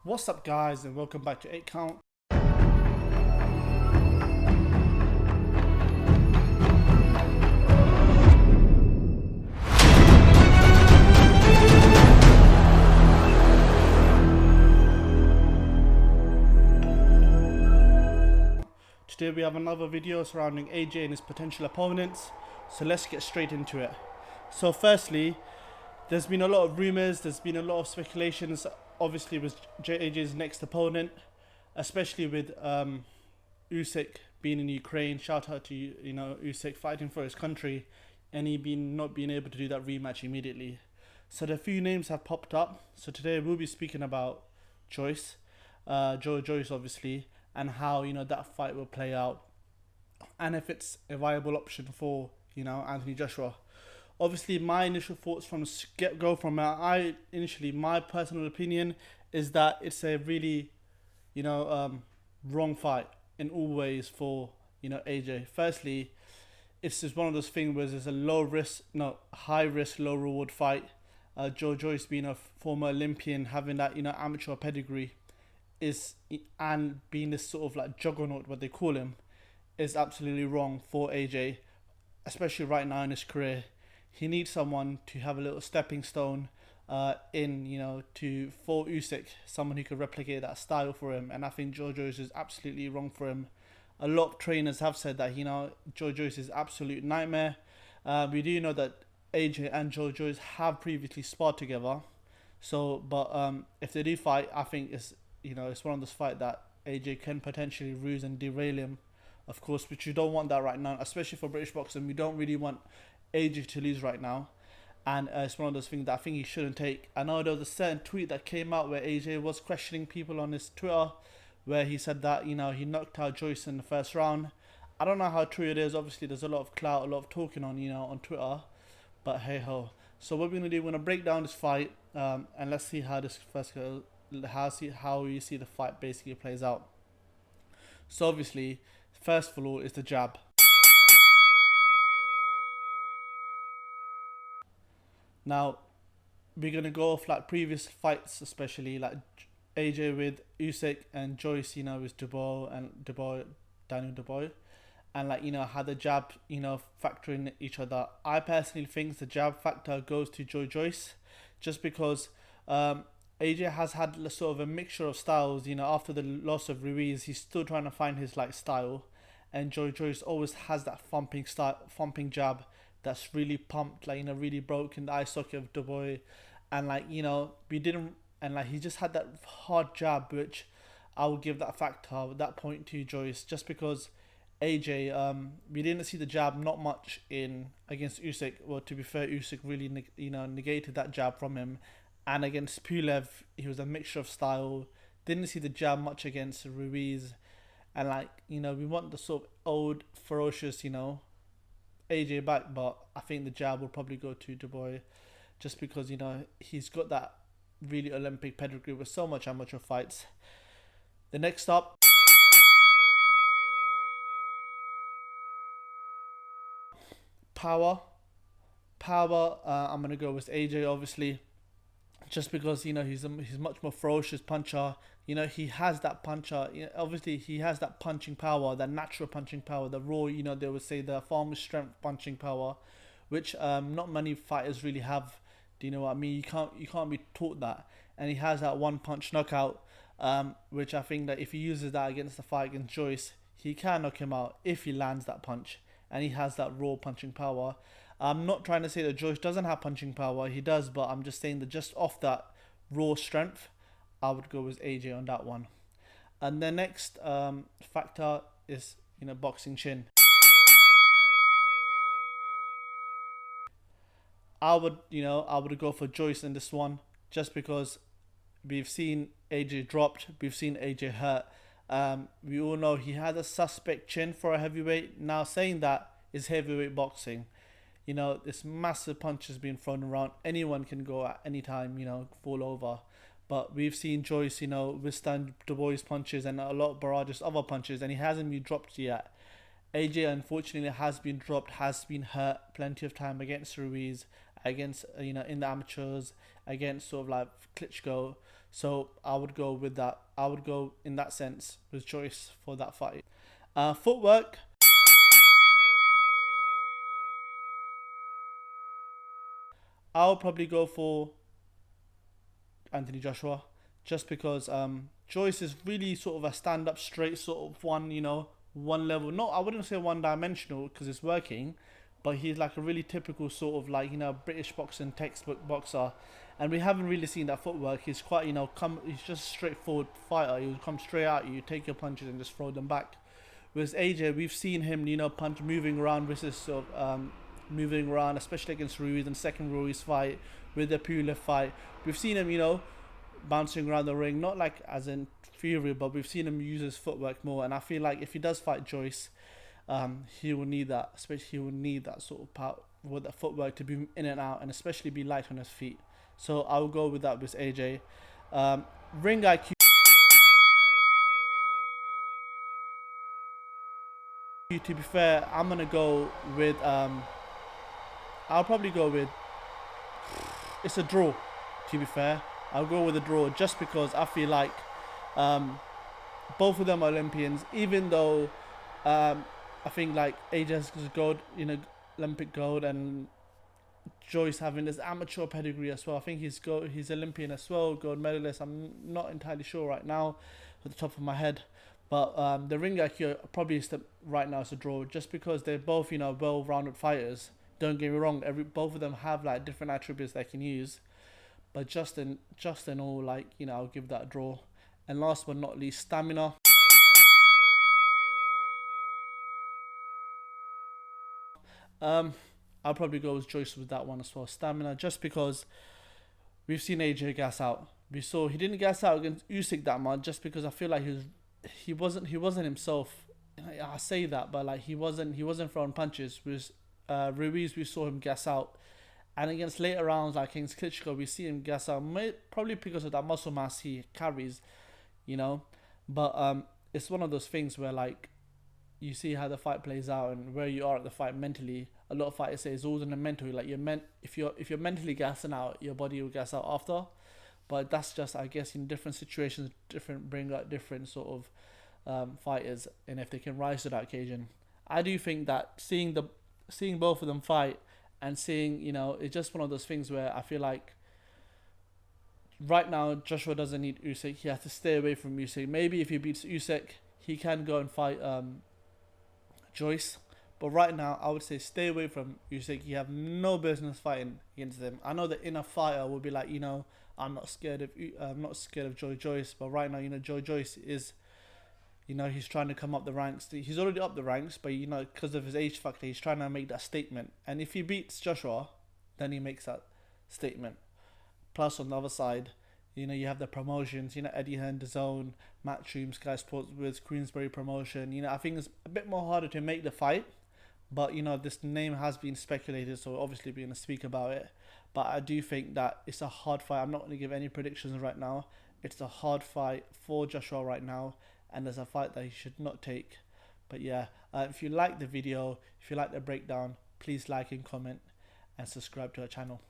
What's up guys, and welcome back to 8 Count. Today we have another video surrounding AJ and his potential opponents, so let's get straight into it. So firstly, there's been a lot of rumours, there's been a lot of speculations, obviously with AJ's next opponent, especially with Usyk being in Ukraine. Shout out to Usyk fighting for his country, and he not being able to do that rematch immediately. So the few names have popped up. So today we'll be speaking about Joyce, Joy Joyce obviously, and how that fight will play out, and if it's a viable option for Anthony Joshua. Obviously, my initial thoughts from get go from my personal opinion is that it's a really wrong fight in all ways for AJ. Firstly, it's just one of those things where there's a high risk, low reward fight. Joe Joyce being a former Olympian, having that amateur pedigree, and being this sort of like juggernaut, what they call him, is absolutely wrong for AJ, especially right now in his career. He needs someone to have a little stepping stone for Usyk, someone who could replicate that style for him, and I think Joy Joyce is absolutely wrong for him. A lot of trainers have said that Joy Joyce is absolute nightmare. We do know that AJ and Joy Joyce have previously sparred together, but if they do fight, I think it's one of those fights that AJ can potentially lose and derail him, of course, which you don't want that right now, especially for British boxing. We don't really want AJ to lose right now, and it's one of those things that I think he shouldn't take. I know there was a certain tweet that came out where AJ was questioning people on his Twitter, where he said that he knocked out Joyce in the first round. I don't know how true it is. Obviously, there's a lot of clout, a lot of talking on Twitter, but hey ho. So what we're gonna do, we're gonna break down this fight, and let's see how this first goes. How you see the fight basically plays out. So obviously, first of all is the jab. Now, we're gonna go off like previous fights, especially like AJ with Usyk and Joyce, with Daniel Dubois, and how the jab, factor in each other. I personally think the jab factor goes to Joy Joyce, just because AJ has had sort of a mixture of styles. After the loss of Ruiz, he's still trying to find his style, and Joy Joyce always has that thumping jab that's really pumped, really broken the eye socket of Dubois, and we didn't, and he just had that hard jab, which I would give that factor, that point to Joyce, just because AJ, we didn't see the jab not much in against Usyk. Well, to be fair, Usyk really negated that jab from him, and against Pulev, he was a mixture of style. Didn't see the jab much against Ruiz, and we want the sort of old ferocious AJ back, but I think the jab will probably go to Dubois, just because he's got that really Olympic pedigree with so much amateur fights. The next up, power. I'm gonna go with AJ, obviously, just because he's much more ferocious puncher. He has that puncher. Obviously he has that punching power, that natural punching power, the raw. They would say the farmer's strength punching power, which not many fighters really have. Do you know what I mean? You can't be taught that, and he has that one punch knockout, which I think that if he uses that against the fight against Joyce, he can knock him out if he lands that punch, and he has that raw punching power. I'm not trying to say that Joyce doesn't have punching power. He does, but I'm just saying that just off that raw strength, I would go with AJ on that one. And the next factor is boxing chin. I would go for Joyce in this one, just because we've seen AJ dropped, we've seen AJ hurt. We all know he had a suspect chin for a heavyweight. Now, saying that is heavyweight boxing. This massive punches being thrown around. Anyone can go at any time, fall over. But we've seen Joyce, withstand Dubois' punches and a lot of barrages other punches, and he hasn't been dropped yet. AJ unfortunately has been dropped, has been hurt plenty of time against Ruiz, against in the amateurs, against sort of like Klitschko. So I would go with that. I would go in that sense with Joyce for that fight. Footwork. I'll probably go for Anthony Joshua, just because Joyce is really sort of a stand-up, straight sort of one, one level. Not, I wouldn't say one-dimensional because it's working, but he's like a really typical sort of like British boxing textbook boxer, and we haven't really seen that footwork. He's quite he's just a straightforward fighter. He'll come straight at you, take your punches, and just throw them back. Whereas AJ, we've seen him punch moving around versus sort of moving around, especially against Ruiz and second Ruiz fight with the Pula fight. We've seen him bouncing around the ring, not like as in fury, but we've seen him use his footwork more. And I feel like if he does fight Joyce, he will need that, especially he will need that sort of power with the footwork to be in and out, and especially be light on his feet. So I will go with that with AJ. Ring IQ. To be fair, I'm gonna go with I'll probably go with, it's a draw. To be fair, I'll go with a draw just because I feel like both of them are Olympians. Even though I think like AJ's gold, Olympic gold, and Joyce having this amateur pedigree as well. I think he's Olympian as well, gold medalist. I'm not entirely sure right now, at the top of my head. But the ring IQ probably is right now is a draw, just because they're both well-rounded fighters. Don't get me wrong, both of them have like different attributes they can use, but just in all, I'll give that a draw. And last but not least, stamina. I'll probably go with Joyce with that one as well. Stamina, just because we've seen AJ gas out. He didn't gas out against Usyk that much, just because I feel like he wasn't himself. I say that, but he wasn't throwing punches. With Ruiz, we saw him gas out, and against later rounds like against Klitschko, we see him gas out. Probably because of that muscle mass he carries, But it's one of those things where you see how the fight plays out and where you are at the fight mentally. A lot of fighters say it's all in the mental. If you're mentally gassing out, your body will gas out after. But that's just, I guess, in different situations, bring out different sort of fighters, and if they can rise to that occasion. I do think that seeing both of them fight and seeing, it's just one of those things where I feel like right now Joshua doesn't need Usyk. He has to stay away from Usyk. Maybe if he beats Usyk, he can go and fight Joyce. But right now, I would say stay away from Usyk. You have no business fighting against them. I know the inner fighter will be like, I'm not scared of Joy Joyce. But right now, Joy Joyce is, he's trying to come up the ranks. He's already up the ranks, but because of his age factor, he's trying to make that statement. And if he beats Joshua, then he makes that statement. Plus, on the other side, you have the promotions. Eddie Hearn, DAZN, Matchroom, Sky Sports with Queensberry promotion. I think it's a bit more harder to make the fight. But, this name has been speculated, so obviously we're going to speak about it. But I do think that it's a hard fight. I'm not going to give any predictions right now. It's a hard fight for Joshua right now, and there's a fight that he should not take. But yeah, if you like the video, if you like the breakdown, please like and comment and subscribe to our channel.